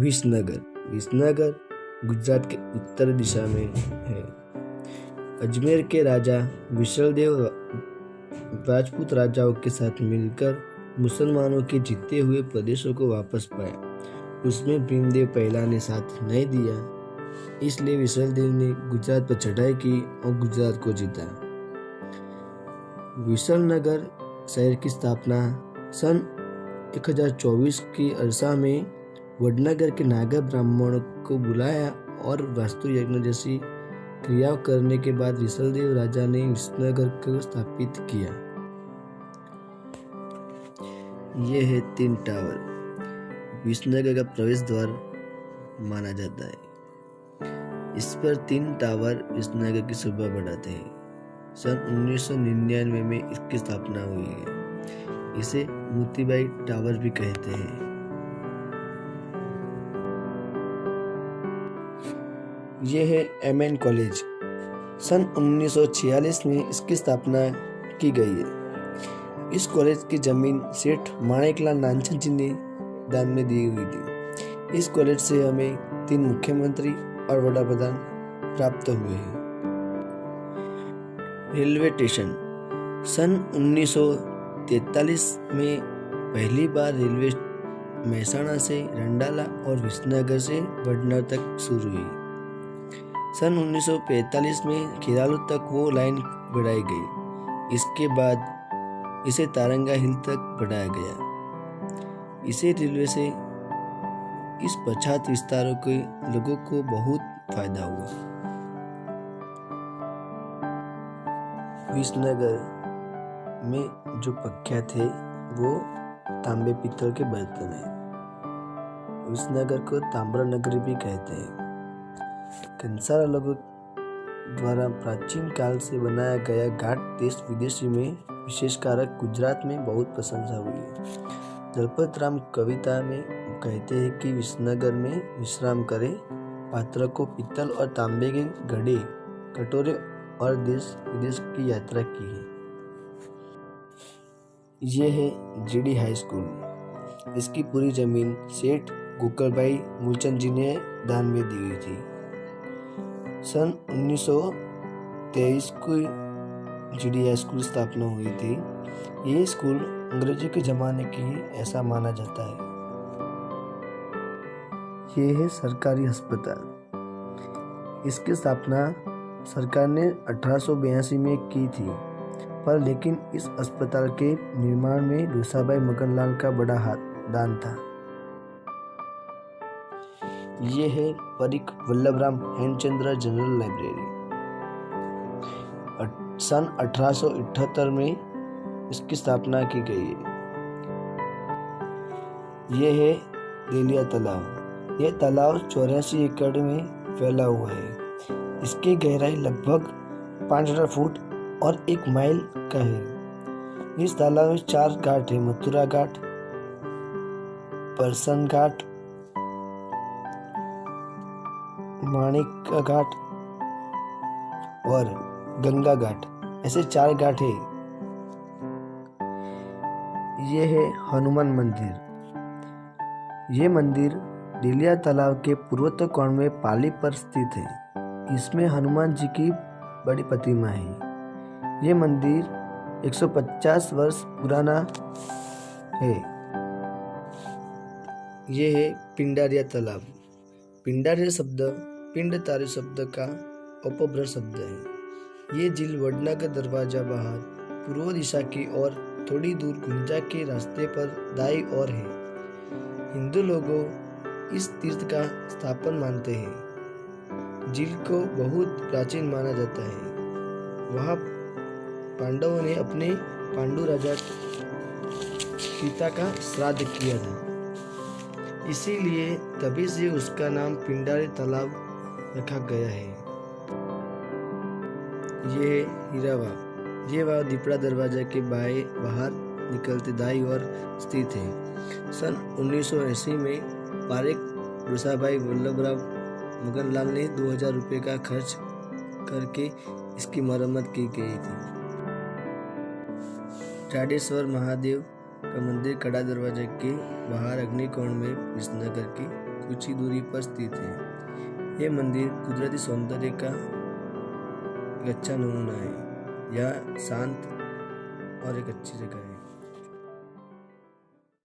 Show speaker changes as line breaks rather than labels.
विसनगर विसनगर गुजरात के उत्तर दिशा में है। अजमेर के राजा विशलदेव राजपूत राजाओं के साथ मिलकर मुसलमानों के जीते हुए प्रदेशों को वापस पाया। उसमें भीमदेव पहला ने साथ नहीं दिया, इसलिए विशलदेव ने गुजरात पर चढ़ाई की और गुजरात को जीता। विसलनगर शहर की स्थापना सन 1024 की अरसा में वडनगर के नागा ब्राह्मणों को बुलाया और वास्तु यज्ञ जैसी क्रिया करने के बाद विशलदेव राजा ने विसनगर को स्थापित किया। ये है 3 टावर। विसनगर का प्रवेश द्वार माना जाता है। इस पर 3 टावर विसनगर की शोभा बढ़ाते हैं। सन 1999 में इसकी स्थापना हुई है। इसे मोतीबाई टावर भी कहते हैं। यह है एमएन कॉलेज। सन 1946 में इसकी स्थापना की गई है। इस कॉलेज की जमीन सेठ माणिकलाल नानचंद जी ने दान में दी हुई थी। इस कॉलेज से हमें 3 मुख्यमंत्री और वड़ा प्रधान प्राप्त हुए हैं। रेलवे स्टेशन सन 1943 में पहली बार रेलवे मेहसाणा से रंडाला और विसनगर से वडनगर तक शुरू हुई। सन 1945 में खिरालू तक वो लाइन बढ़ाई गई। इसके बाद इसे तारंगा हिल तक बढ़ाया गया। इसे रेलवे से इस पछात विस्तारों के लोगों को बहुत फायदा हुआ। विसनगर में जो पक्या थे वो तांबे पीतल के बर्तन हैं। विसनगर को ताम्र नगरी भी कहते हैं। कंसारा लोगों द्वारा प्राचीन काल से बनाया गया घाट देश विदेशी में विशेषकर गुजरात में बहुत प्रशंसा हुई है। दलपत राम कविता में कहते हैं कि विसनगर में विश्राम करें, पात्र को पीतल और तांबे के घड़े कटोरे और देश विदेश की यात्रा की है। ये है जीडी हाई स्कूल। इसकी पूरी जमीन सेठ गोकलभाई मूलचंद जी ने दान में दी हुई थी। सन 1923 को जीडी हाई स्कूल स्थापना हुई थी। ये स्कूल अंग्रेजों के जमाने की ऐसा माना जाता है। ये है सरकारी अस्पताल। इसकी स्थापना सरकार ने 1882 में की थी, पर लेकिन इस अस्पताल के निर्माण में डोसाभाई मगनलाल का बड़ा दान था। ये है परिक वल्लभराम हेमचंद्र जनरल लाइब्रेरी। सन 1878 में इसकी स्थापना की गई है। यह है देलिया तालाब। यह तालाब 84 एकड़ में फैला हुआ है। इसकी गहराई लगभग 500 फुट और 1 माइल का है। इस तालाब में 4 घाट है: मथुरा घाट, परसन घाट, माणिक घाट और गंगा घाट। ऐसे 4 घाट है। ये है हनुमान मंदिर। ये मंदिर देलिया तालाब के पूर्वोत्तर कोण में पाली पर स्थित है। इसमें हनुमान जी की बड़ी प्रतिमा है। ये मंदिर 150 वर्ष पुराना है। ये है पिंडारिया तालाब। पिंडारिया शब्द पिंड-तारे शब्द का अपभ्रंश शब्द है। ये झील वडनगर दरवाजा बाहर पूर्व दिशा की ओर थोड़ी दूर गुंजा के रास्ते पर दाईं ओर है। हिंदू लोगों इस तीर्थ का स्थापन मानते हैं। झील को बहुत प्राचीन माना जाता है। वहाँ पांडवों ने अपने पांडु राजा पिता का श्राद्ध किया था, इसीलिए तभी से उसका नाम पिंडारी तालाब रखा गया है। ये हीरावा। ये वाव दीपड़ा दरवाजा के बाहर निकलते दाईं ओर स्थित है। सन 1980 में पारेख डोसाभाई वल्लभराव मगनलाल ने 2000 रुपये का खर्च करके इसकी मरम्मत की गई थी। जाडेश्वर महादेव का मंदिर कड़ा दरवाजे के बाहर अग्निकोण में विसनगर की कुछ ही दूरी पर स्थित है। यह मंदिर कुदरती सौंदर्य का एक अच्छा नमूना है। यह शांत और एक अच्छी जगह है।